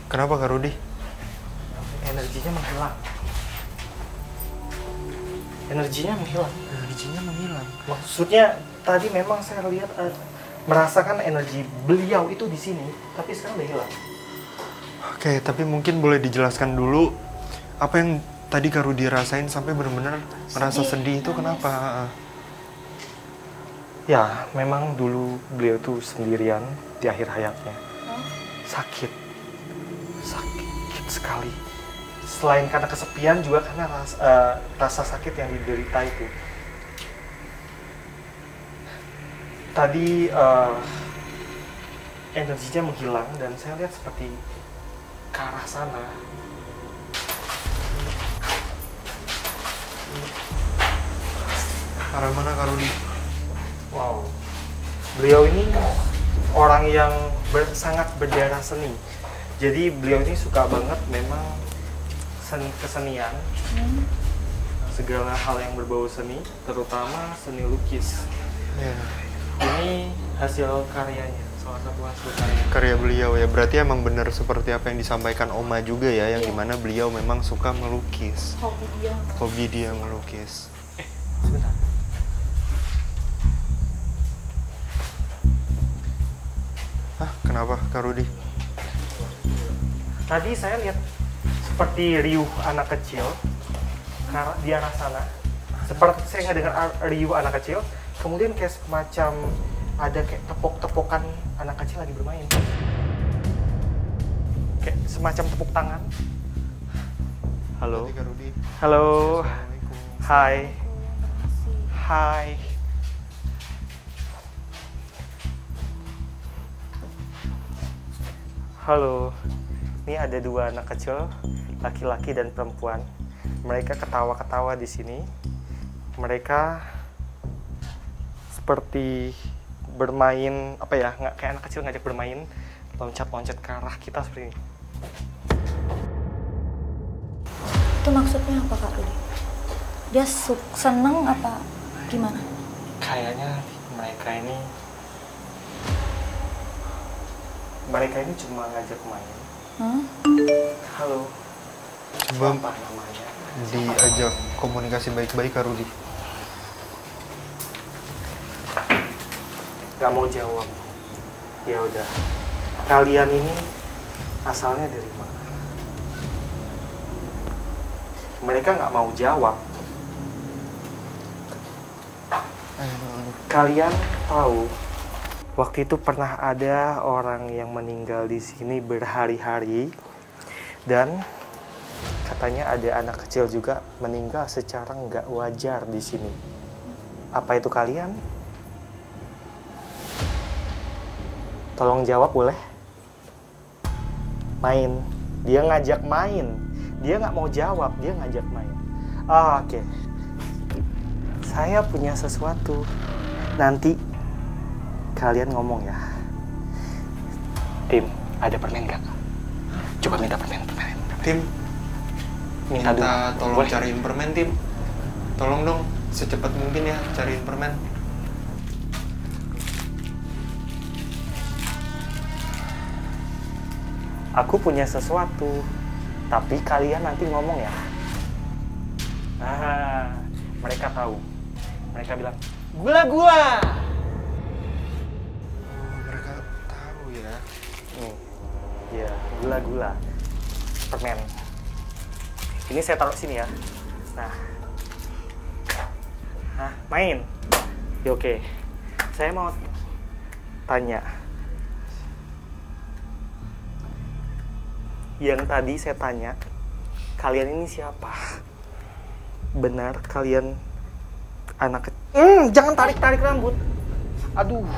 Kenapa Kak Rudi? Energinya menghilang. Energinya menghilang. Energinya menghilang. Maksudnya tadi memang saya lihat merasakan energi beliau itu di sini, tapi sekarang udah hilang. Oke, tapi mungkin boleh dijelaskan dulu apa yang tadi Kak Rudi rasain sampai benar-benar merasa sedih itu kenapa? Ya, memang dulu beliau itu sendirian di akhir hayatnya. Sakit sekali. Selain karena kesepian juga karena rasa sakit yang diderita itu. Tadi energinya menghilang dan saya lihat seperti ke arah sana. Arah mana Kak Rudi? Wow, beliau ini orang yang sangat berdarah seni. Jadi beliau ini suka banget memang kesenian, segala hal yang berbau seni, terutama seni lukis. Ya. Ini hasil karyanya, salah satu hasil karyanya. Karya beliau ya, berarti emang benar seperti apa yang disampaikan Oma juga ya, yang dimana beliau memang suka melukis. Hobi dia melukis. Sebentar. Hah, kenapa Kak Rudi? Tadi saya lihat seperti riuh anak kecil di arah sana. Seperti saya nggak dengar riuh anak kecil. Kemudian kayak semacam ada kayak tepuk-tepukan anak kecil lagi bermain. Kayak semacam tepuk tangan. Halo. Kak Rudi. Halo. Assalamualaikum. Hai. Hai. Halo. Ini ada dua anak kecil, laki-laki dan perempuan. Mereka ketawa-ketawa di sini. Mereka seperti bermain, apa ya, nggak kayak anak kecil ngajak bermain, loncat-loncat ke arah kita seperti ini. Itu maksudnya apa Kak Rudi? Dia seneng apa gimana? Kayaknya mereka ini cuma ngajak main. Halo. Coba Apa namanya? diajak komunikasi baik-baik Kak Rudi. Gak mau jawab. Ya udah. Kalian ini asalnya dari mana? Mereka nggak mau jawab. Kalian tahu waktu itu pernah ada orang yang meninggal di sini berhari-hari dan katanya ada anak kecil juga meninggal secara nggak wajar di sini. Apa itu kalian? Tolong jawab boleh? Main. Dia ngajak main. Dia nggak mau jawab, dia ngajak main. Oke. Saya punya sesuatu. Nanti kalian ngomong ya. Tim, ada permen nggak? Coba minta permen. Tim, Minta dulu. tolong Boleh? cariin permen, Tim. Tolong dong, secepat mungkin ya cariin permen. Aku punya sesuatu, tapi kalian nanti ngomong ya. Mereka tahu. Mereka bilang, gula-gula. Oh, mereka tahu ya. Ya, gula-gula. Permen. Ini saya taruh sini ya. Nah. Main. Ya, oke. Saya mau tanya. Yang tadi saya tanya, kalian ini siapa? Benar kalian anak kecil? Jangan tarik-tarik rambut. Aduh.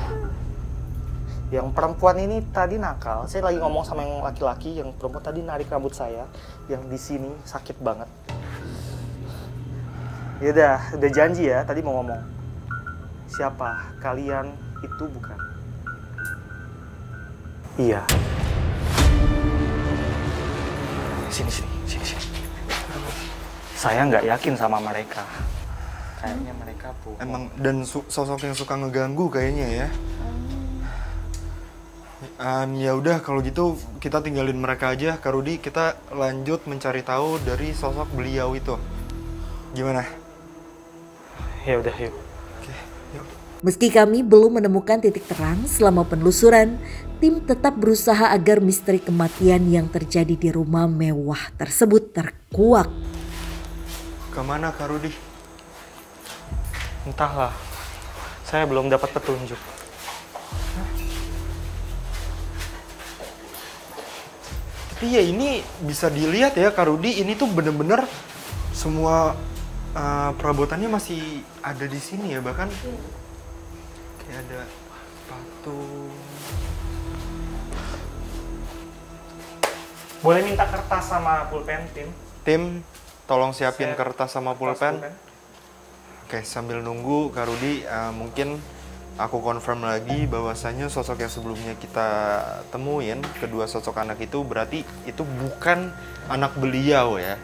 Yang perempuan ini tadi nakal. Saya lagi ngomong sama yang laki-laki, yang perempuan tadi narik rambut saya. Yang di sini sakit banget. Ya udah janji ya, tadi mau ngomong. Siapa? Kalian itu bukan? Iya. Sini. Saya nggak yakin sama mereka. Kayaknya mereka bohong. Emang dan sosok yang suka ngeganggu kayaknya ya. Ya udah kalau gitu kita tinggalin mereka aja, Kak Rudi. Kita lanjut mencari tahu dari sosok beliau itu. Gimana? Ya udah, yuk. Oke, yuk. Meski kami belum menemukan titik terang selama penelusuran, tim tetap berusaha agar misteri kematian yang terjadi di rumah mewah tersebut terkuak. Kemana Kak Rudi? Entahlah, saya belum dapat petunjuk. Tapi ya ini bisa dilihat ya Kak Rudi, ini tuh bener-bener semua perabotannya masih ada di sini ya, bahkan kayak ada patung. Boleh minta kertas sama pulpen, Tim? Tim, tolong siapin Saya kertas sama pulpen. Oke, sambil nunggu Kak Rudi, mungkin aku confirm lagi bahwasanya sosok yang sebelumnya kita temuin, kedua sosok anak itu berarti itu bukan anak beliau ya.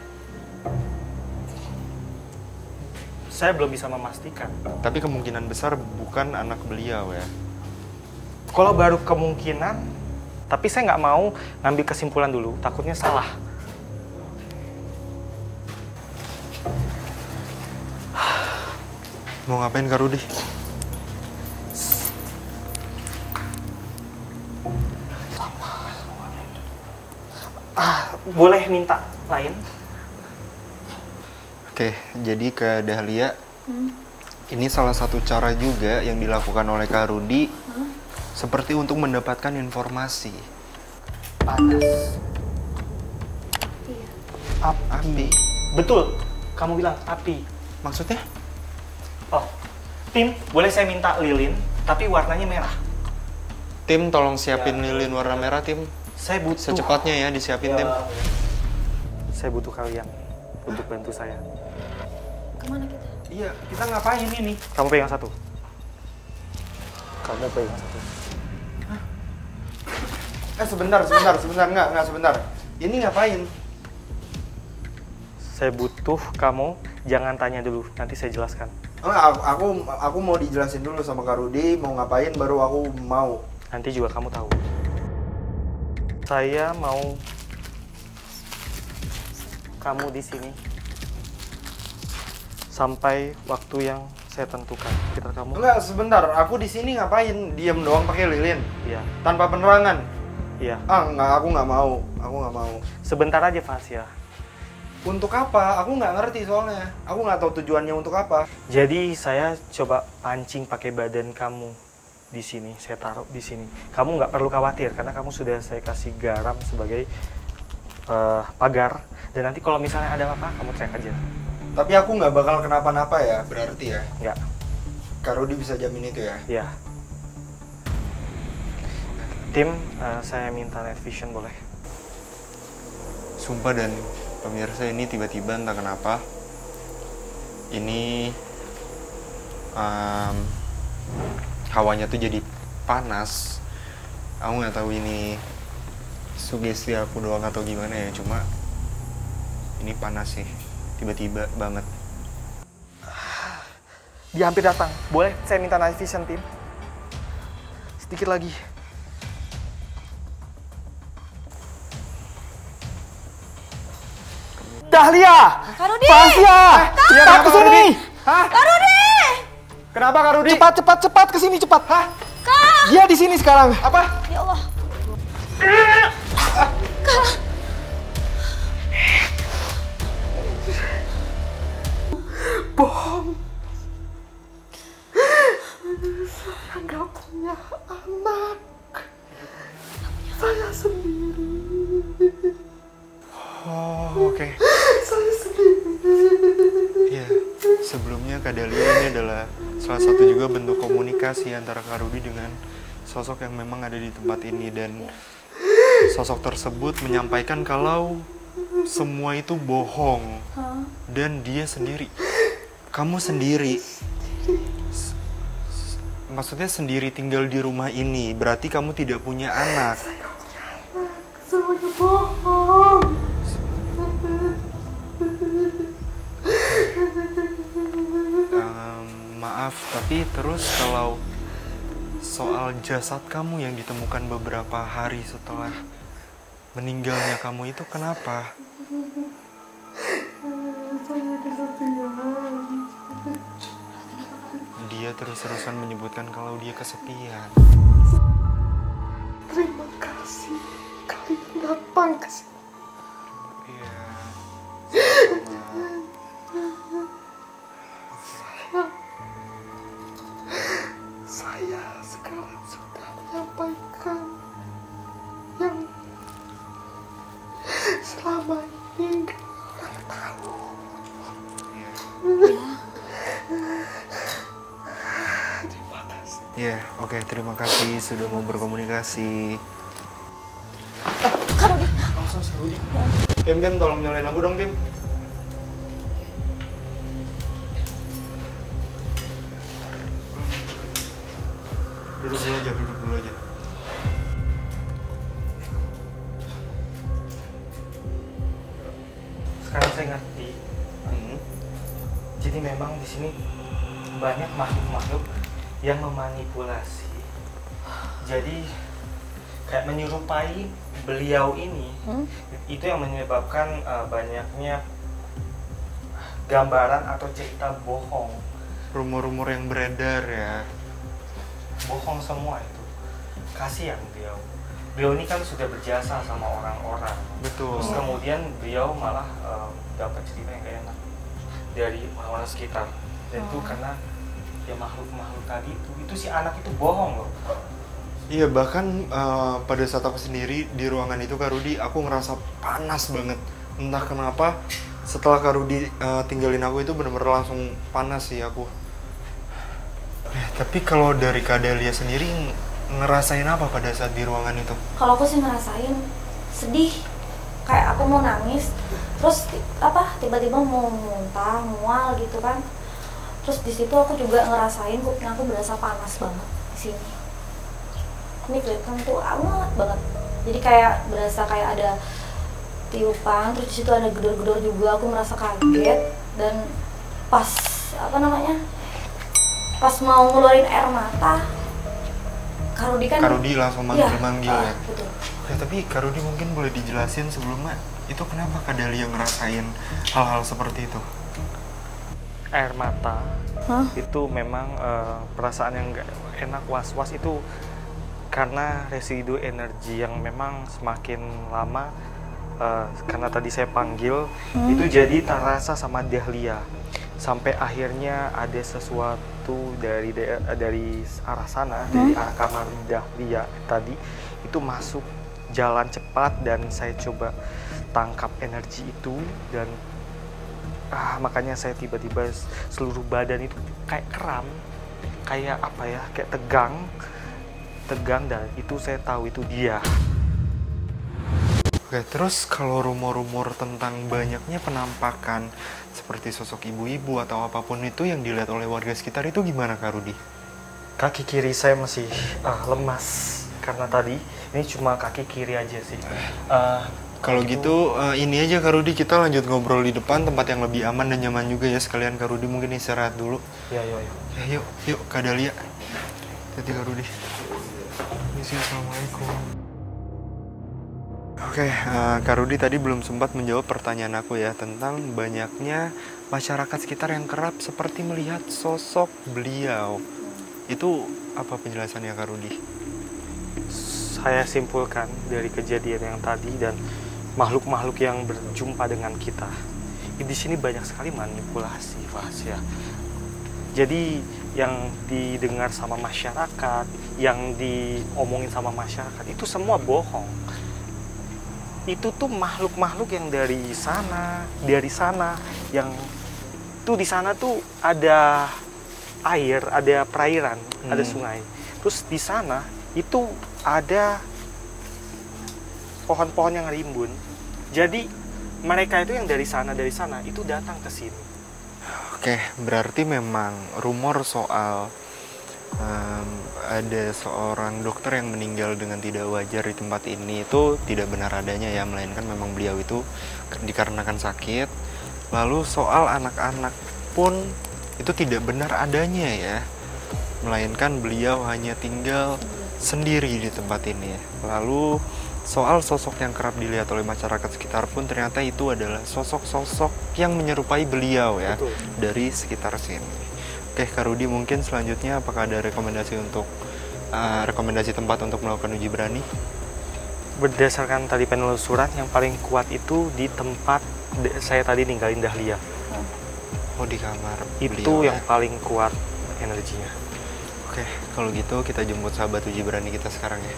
Saya belum bisa memastikan. Tapi kemungkinan besar bukan anak beliau ya. Kalau baru kemungkinan, tapi saya nggak mau ngambil kesimpulan dulu, takutnya salah. Mau ngapain Kak Rudi? Boleh minta lain? Oke, jadi ke Dahlia, ini salah satu cara juga yang dilakukan oleh Kak Rudi, seperti untuk mendapatkan informasi. Panas. Iya. Api. Betul, kamu bilang api. Maksudnya? Oh, Tim, boleh saya minta lilin, tapi warnanya merah. Tim, tolong siapin lilin warna merah, Tim. Saya butuh. Secepatnya ya disiapin, Tim. Saya butuh kalian untuk bantu saya. Kemana kita? Iya, kita ngapain ini? Kamu pegang satu. Kamu pegang satu. Sebentar, enggak, sebentar. Ini ngapain? Saya butuh kamu, jangan tanya dulu, nanti saya jelaskan. Aku mau dijelasin dulu sama Kak Rudi, mau ngapain baru aku mau. Nanti juga kamu tahu. Saya mau kamu di sini sampai waktu yang saya tentukan. Kita kamu. Enggak, sebentar. Aku di sini ngapain? Diam doang pakai lilin. Iya. Tanpa penerangan. Iya. Enggak, aku nggak mau. Aku nggak mau. Sebentar aja, Fasya. Untuk apa? Aku nggak ngerti soalnya. Aku nggak tahu tujuannya untuk apa. Jadi saya coba pancing pakai badan kamu di sini. Saya taruh di sini. Kamu nggak perlu khawatir karena kamu sudah saya kasih garam sebagai pagar. Dan nanti kalau misalnya ada apa, kamu teriak aja. Tapi aku nggak bakal kenapa-napa ya, berarti ya? Nggak. Kak Rudi bisa jamin itu ya? Iya. Tim, saya minta night vision boleh? Sumpah dan pemirsa, ini tiba-tiba entah kenapa ini hawanya tuh jadi panas. Aku nggak tahu ini sugesti aku doang atau gimana ya, cuma ini panas sih, tiba-tiba banget. Dia hampir datang. Boleh saya minta night vision, Tim? Sedikit lagi. Dahlia! Kak Rudi! Fasya! Cepat ke sini! Hah? Kak Rudi! Kenapa Kak Rudi? Cepat ke sini cepat. Hah? Kak! Dia di sini sekarang. Apa? Ya Allah. Bohong. Saya nggak punya anak. Saya sendiri. Oh, oke. Saya sendiri. Iya, sebelumnya Kak Dahlia ini adalah salah satu juga bentuk komunikasi antara Kak Rudi dengan sosok yang memang ada di tempat ini, dan sosok tersebut menyampaikan kalau semua itu bohong dan dia sendiri. Kamu sendiri. Maksudnya sendiri tinggal di rumah ini, berarti kamu tidak punya anak. Semuanya bohong. Maaf, tapi terus kalau soal jasad kamu yang ditemukan beberapa hari setelah meninggalnya kamu itu kenapa? Dia terus-terusan menyebutkan kalau dia kesepian. Terima kasih kalian datang ke sini. Iya. Saya sekarang sudah menyampaikan yang selama ini gak orang tahu. Iya. Terima kasih. Iya, oke, terima kasih sudah mau berkomunikasi. Kak Rudi. Langsung Rudi. Kim, tolong nyalain lampu dong, Kim. Duduk dulu aja. Sekarang saya ngerti. Jadi memang di sini banyak makhluk-makhluk yang memanipulasi. Jadi kayak menyerupai beliau ini. Itu yang menyebabkan banyaknya gambaran atau cerita bohong. Rumor-rumor yang beredar ya. Bohong semua itu. Kasihan beliau. Beliau ini kan sudah berjasa sama orang-orang. Betul. Terus kemudian beliau malah dapat cerita yang gak enak dari orang-orang sekitar. Dan itu karena ya makhluk-makhluk tadi itu si anak itu bohong loh. Iya, bahkan pada saat aku sendiri di ruangan itu Kak Rudi, aku ngerasa panas banget. Entah kenapa setelah Kak Rudi tinggalin aku itu bener-bener langsung panas sih aku. Tapi kalau dari Kak Dahlia sendiri ngerasain apa pada saat di ruangan itu? Kalau aku sih ngerasain sedih, kayak aku mau nangis, terus tiba-tiba mau muntah, mual gitu kan. Terus di situ aku juga ngerasain kuping aku berasa panas banget di sini. Ini kelihatan tuh anget banget. Jadi kayak berasa kayak ada tiupan, terus di situ ada gedor-gedor juga. Aku merasa kaget dan pas pas mau ngeluarin air mata, Kak Rudi kan. Kak Rudi langsung manggil-manggil ya. Betul. Ya, tapi Kak Rudi mungkin boleh dijelasin sebelumnya itu kenapa Kak Dahlia ngerasain hal-hal seperti itu? Air mata itu memang perasaan yang gak enak, was-was itu karena residu energi yang memang semakin lama karena tadi saya panggil itu jadi terasa sama Dahlia sampai akhirnya ada sesuatu dari arah sana dari arah kamar Dahlia tadi itu masuk jalan cepat dan saya coba tangkap energi itu dan makanya saya tiba-tiba seluruh badan itu kayak kram, kayak apa ya, kayak tegang dan itu saya tahu itu dia. Oke, terus kalau rumor-rumor tentang banyaknya penampakan seperti sosok ibu-ibu atau apapun itu yang dilihat oleh warga sekitar itu gimana Kak Rudi? Kaki kiri saya masih lemas karena tadi ini cuma kaki kiri aja sih. Kalau gitu ini aja Kak Rudi, kita lanjut ngobrol di depan tempat yang lebih aman dan nyaman juga ya, sekalian Kak Rudi mungkin istirahat dulu. Ya. Ya, yuk Kak Dahlia. Hati Kak Rudi. Misi, assalamualaikum. Oke, Kak Rudi tadi belum sempat menjawab pertanyaan aku ya tentang banyaknya masyarakat sekitar yang kerap seperti melihat sosok beliau. Itu apa penjelasannya Kak Rudi? Saya simpulkan dari kejadian yang tadi dan makhluk-makhluk yang berjumpa dengan kita. Di sini banyak sekali manipulasi, Fas ya. Jadi yang didengar sama masyarakat, yang diomongin sama masyarakat itu semua bohong. Itu tuh makhluk-makhluk yang dari sana, yang tuh di sana tuh ada air, ada perairan, ada sungai. Terus di sana itu ada pohon-pohon yang rimbun. Jadi mereka itu yang dari sana itu datang ke sini. Oke, berarti memang rumor soal ada seorang dokter yang meninggal dengan tidak wajar di tempat ini itu tidak benar adanya ya, melainkan memang beliau itu dikarenakan sakit. Lalu soal anak-anak pun itu tidak benar adanya ya. melainkan beliau hanya tinggal sendiri di tempat ini. Lalu soal sosok yang kerap dilihat oleh masyarakat sekitar pun ternyata itu adalah sosok-sosok yang menyerupai beliau ya. Betul. Dari sekitar sini. Oke Kak Rudi, mungkin selanjutnya apakah ada rekomendasi untuk rekomendasi tempat untuk melakukan uji berani? Berdasarkan tadi penelusuran, yang paling kuat itu di tempat saya tadi ninggalin Dahlia. Oh, di kamar Itu beliau, yang ya? paling kuat energinya. Oke, kalau gitu kita jemput sahabat uji berani kita sekarang ya.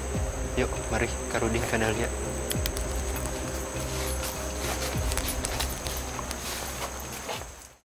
Yuk, mari Kak Rudi, Kak Dahlia.